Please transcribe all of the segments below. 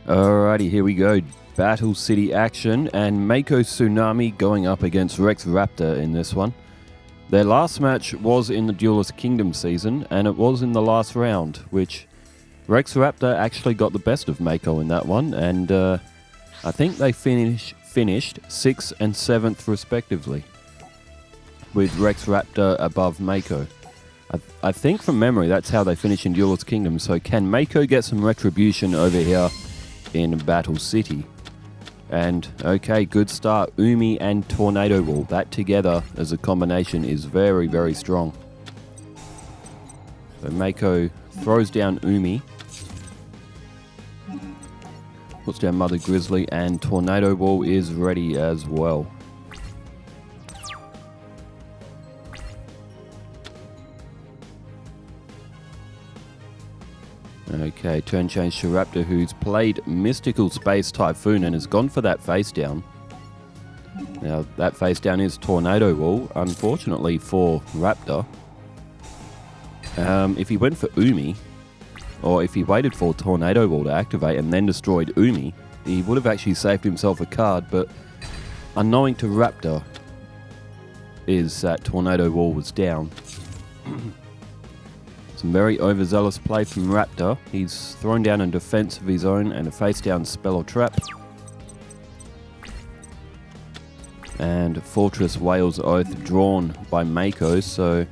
Alrighty, here we go. Battle City action, and Mako Tsunami going up against Rex Raptor in this one. Their last match was in the Duelist Kingdom season, and it was in the last round, which Rex Raptor actually got the best of Mako in that one, and I think they finished 6th and 7th respectively, with Rex Raptor above Mako. I think from memory that's how they finish in Duelist Kingdom, so can Mako get some retribution over here in Battle City? And okay, good start. Umi and Tornado Wall, that together as a combination is very, very strong. So Mako throws down Umi, puts down Mother Grizzly, and Tornado Wall is ready as well. Okay, turn change to Raptor, who's played Mystical Space Typhoon and has gone for that face down. Now, that face down is Tornado Wall, unfortunately for Raptor. If he went for Umi, or if he waited for Tornado Wall to activate and then destroyed Umi, he would have actually saved himself a card, but unknowing to Raptor is that Tornado Wall was down. Some very overzealous play from Raptor. He's thrown down a defense of his own and a face down spell or trap. And Fortress Whale's Oath drawn by Mako, so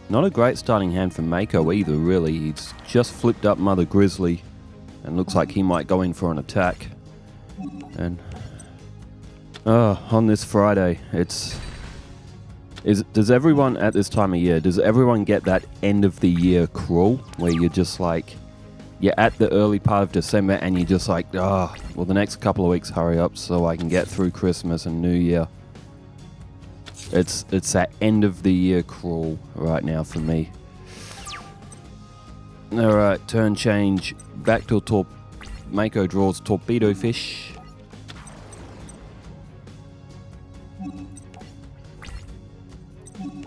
not a great starting hand for Mako either, really. He's just flipped up Mother Grizzly and looks like he might go in for an attack. And on this Friday, does everyone at this time of year, does everyone get that end of the year crawl where you're just like, you're at the early part of December and you're just like, well, the next couple of weeks hurry up so I can get through Christmas and New Year. It's that end of the year crawl right now for me. Alright, turn change, back to Mako draws Torpedo Fish.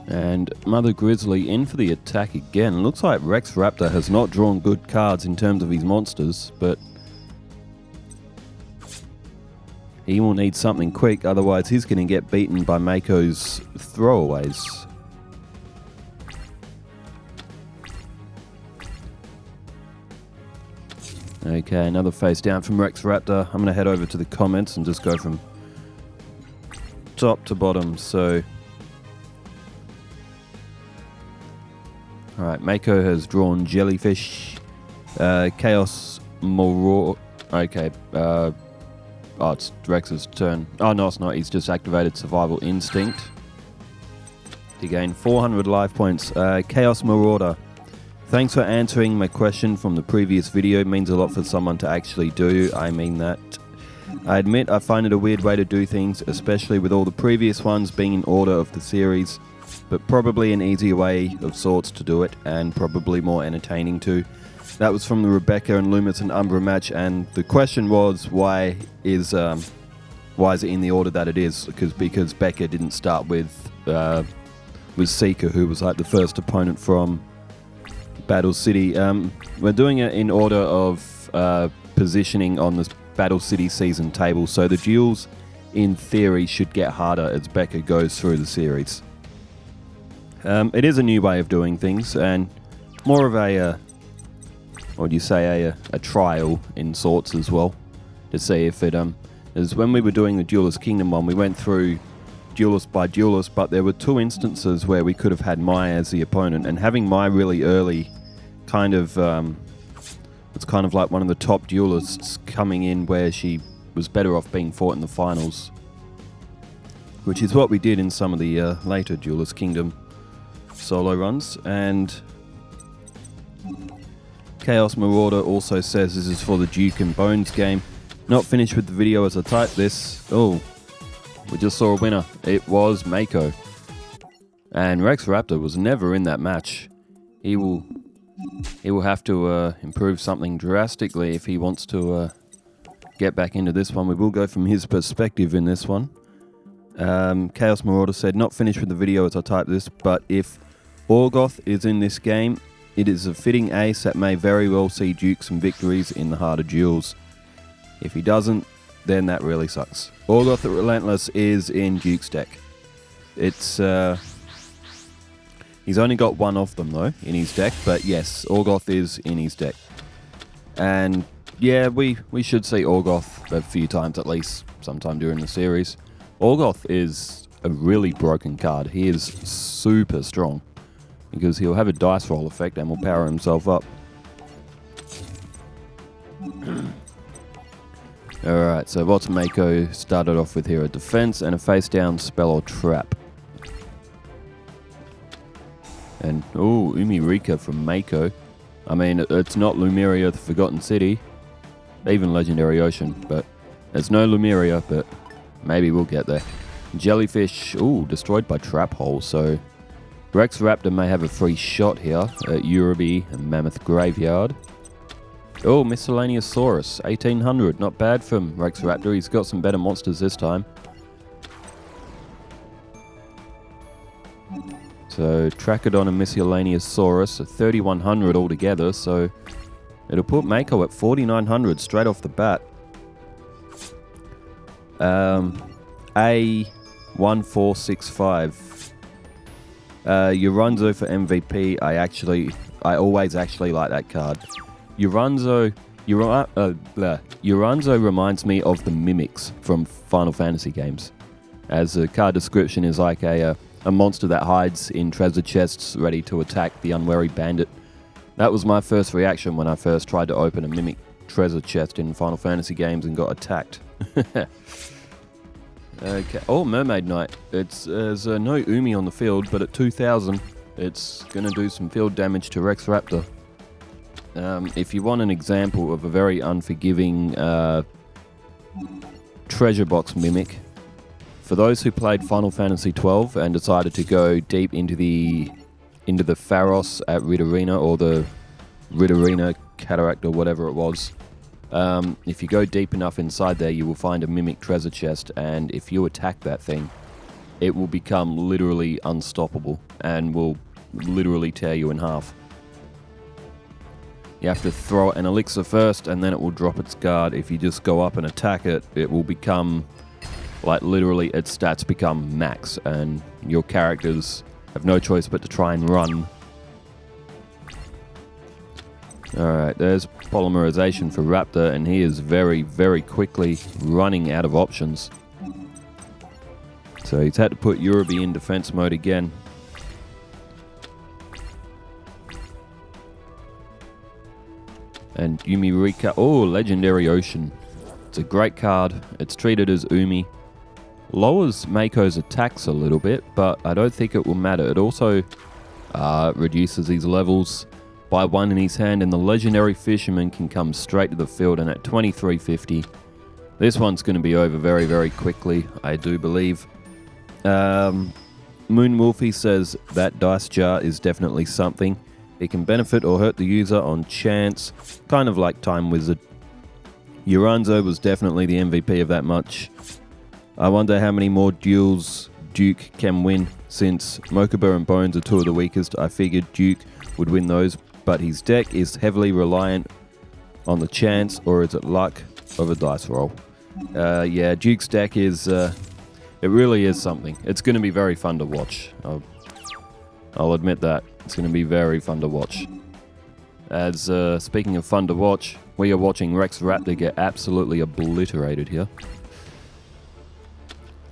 And Mother Grizzly in for the attack again. Looks like Rex Raptor has not drawn good cards in terms of his monsters, but he will need something quick, otherwise he's going to get beaten by Mako's throwaways. Okay, another face down from Rex Raptor. I'm going to head over to the comments and just go from top to bottom. So alright, Mako has drawn Jellyfish, Chaos Marauder. Okay, it's Rex's turn. Oh no, it's not. He's just activated Survival Instinct to gain 400 life points. Chaos Marauder, thanks for answering my question from the previous video. It means a lot for someone to actually do. I mean that. I admit I find it a weird way to do things, especially with all the previous ones being in order of the series, but probably an easier way of sorts to do it, and probably more entertaining too. That was from the Rebecca and Loomis and Umbra match, and the question was why is it in the order that it is? Because Becca didn't start with Seeker, who was like the first opponent from Battle City. We're doing it in order of positioning on this Battle City season table, so the duels in theory should get harder as Becca goes through the series. It is a new way of doing things, and more of a trial in sorts as well, to see if it as when we were doing the Duelist Kingdom one, we went through duelist by duelist, but there were two instances where we could have had Mai as the opponent, and having Mai really early kind of it's kind of like one of the top duelists coming in where she was better off being fought in the finals, which is what we did in some of the later Duelist Kingdom solo runs. And Chaos Marauder also says this is for the Duke and Bones game. Not finished with the video as I type this. Oh, we just saw a winner. It was Mako. And Rex Raptor was never in that match. He will have to improve something drastically if he wants to get back into this one. We will go from his perspective in this one. Chaos Marauder said, not finished with the video as I type this, but if Orgoth is in this game, it is a fitting ace that may very well see Duke some victories in the harder duels. If he doesn't, then that really sucks. Orgoth the Relentless is in Duke's deck. It's he's only got one of them though in his deck, but yes, Orgoth is in his deck. And yeah, we should see Orgoth a few times at least, sometime during the series. Orgoth is a really broken card. He is super strong because he'll have a dice roll effect and will power himself up. Alright, so what's Mako started off with here? A defense and a face down spell or trap. And, ooh, Umirika from Mako. I mean, it's not Lumeria, the Forgotten City. Even Legendary Ocean, but there's no Lumeria, but maybe we'll get there. Jellyfish, ooh, destroyed by Trap Hole, so Rex Raptor may have a free shot here at Yurubi and Mammoth Graveyard. Oh, Miscellaneous Saurus, 1800, not bad from Rex Raptor, he's got some better monsters this time. So Trachodon and Miscellaneous Saurus are 3100 altogether, so it'll put Mako at 4900 straight off the bat. A1465. Urunzo for MVP. I always actually like that card. Urunzo reminds me of the Mimics from Final Fantasy games, as the card description is like a monster that hides in treasure chests ready to attack the unwary bandit. That was my first reaction when I first tried to open a Mimic treasure chest in Final Fantasy games and got attacked. Okay. Oh, Mermaid Knight. There's no Umi on the field, but at 2000, it's going to do some field damage to Rex Raptor. If you want an example of a very unforgiving treasure box Mimic, for those who played Final Fantasy XII and decided to go deep into the Pharos at Rid Arena, or the Rid Arena Cataract or whatever it was, if you go deep enough inside there, you will find a Mimic treasure chest, and if you attack that thing, it will become literally unstoppable and will literally tear you in half. You have to throw an elixir first, and then it will drop its guard. If you just go up and attack it, it will become, like, literally its stats become max, and your characters have no choice but to try and run. Alright, there's polymerization for Raptor, and he is very, very quickly running out of options. So he's had to put Yurubi in defense mode again. And Umirika, oh, Legendary Ocean. It's a great card. It's treated as Umi. Lowers Mako's attacks a little bit, but I don't think it will matter. It also reduces his levels by 1 in his hand, and the Legendary Fisherman can come straight to the field, and at 2350, this one's going to be over very, very quickly, I do believe. Moon Wolfie says that Dice Jar is definitely something. It can benefit or hurt the user on chance, kind of like Time Wizard. Urunzo was definitely the MVP of that much. I wonder how many more duels Duke can win, since Mokuba and Bones are two of the weakest. I figured Duke would win those, but his deck is heavily reliant on the chance, or is it luck, of a dice roll. Yeah, Duke's deck is, it really is something. It's going to be very fun to watch. I'll admit that. It's going to be very fun to watch. As, speaking of fun to watch, we are watching Rex Raptor get absolutely obliterated here.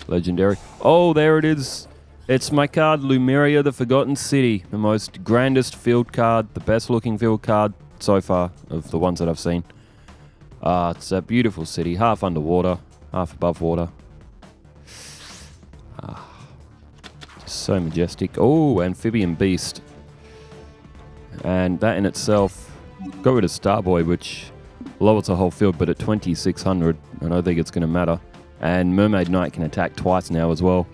Legendary. Oh, there it is. It's my card, Lumeria, the Forgotten City. The most grandest field card, the best looking field card so far of the ones that I've seen. It's a beautiful city, half underwater, half above water. So majestic. Oh, Amphibian Beast. And that in itself, got rid of Starboy, which lowers the whole field, but at 2600, I don't think it's going to matter. And Mermaid Knight can attack twice now as well.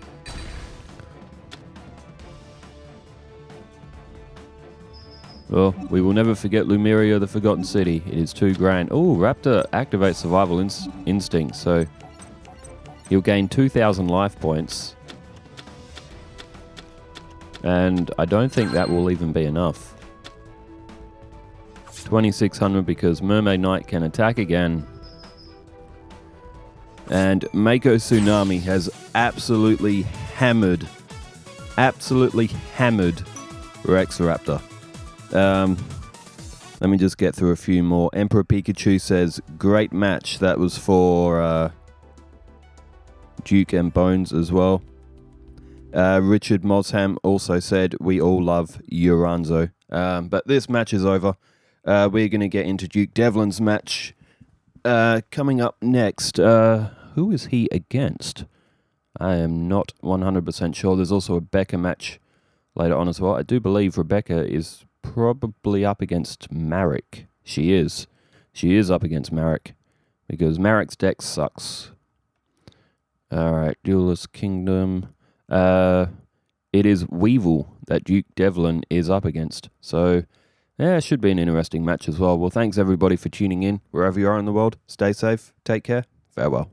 Well, we will never forget Lumeria, the Forgotten City. It is too grand. Oh, Raptor activates Survival Instinct, so he'll gain 2,000 life points. And I don't think that will even be enough. 2600 because Mermaid Knight can attack again. And Mako Tsunami has absolutely hammered Rex Raptor. Let me just get through a few more. Emperor Pikachu says, great match. That was for Duke and Bones as well. Richard Mosham also said, we all love Uranzo. But this match is over. We're going to get into Duke Devlin's match. Coming up next, who is he against? I am not 100% sure. There's also a Becca match later on as well. I do believe Rebecca is probably up against Marek. She is. She is up against Marek because Marek's deck sucks. Alright, Duelist Kingdom. It is Weevil that Duke Devlin is up against. So, yeah, it should be an interesting match as well. Well, thanks everybody for tuning in. Wherever you are in the world, stay safe, take care, farewell.